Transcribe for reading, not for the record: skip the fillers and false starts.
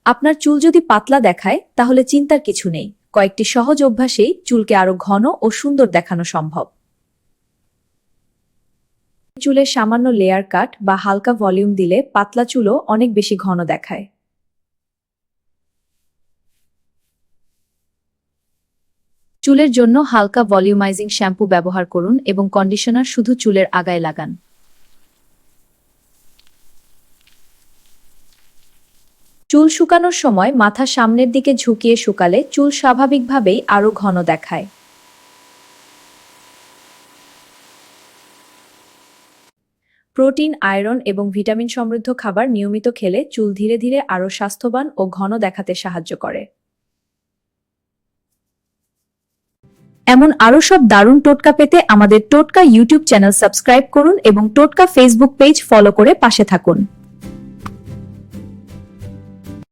আপনার চুল যদি পাতলা দেখায় তাহলে চিন্তার কিছু নেই, কয়েকটি সহজ অভ্যাসেই চুলকে আরো ঘন ও সুন্দর দেখানো সম্ভব। চুলের সামান্য লেয়ার কাট বা হালকা ভলিউম দিলে পাতলা চুলও অনেক বেশি ঘন দেখায়। চুলের জন্য হালকা ভলিউমাইজিং শ্যাম্পু ব্যবহার করুন এবং কন্ডিশনার শুধু চুলের আগায় লাগান। চুল শুকানোর সময় মাথা সামনের দিকে ঝুঁকিয়ে শুকালে চুল স্বাভাবিকভাবেই আরো ঘন দেখায়। প্রোটিন, আয়রন এবং ভিটামিন সমৃদ্ধ খাবার নিয়মিত খেলে চুল ধীরে ধীরে আরো স্বাস্থ্যবান ও ঘন দেখাতে সাহায্য করে। এমন আরো সব দারুণ টোটকা পেতে আমাদের টোটকা ইউটিউব চ্যানেল সাবস্ক্রাইব করুন এবং টোটকা ফেসবুক পেজ ফলো করে পাশে থাকুন।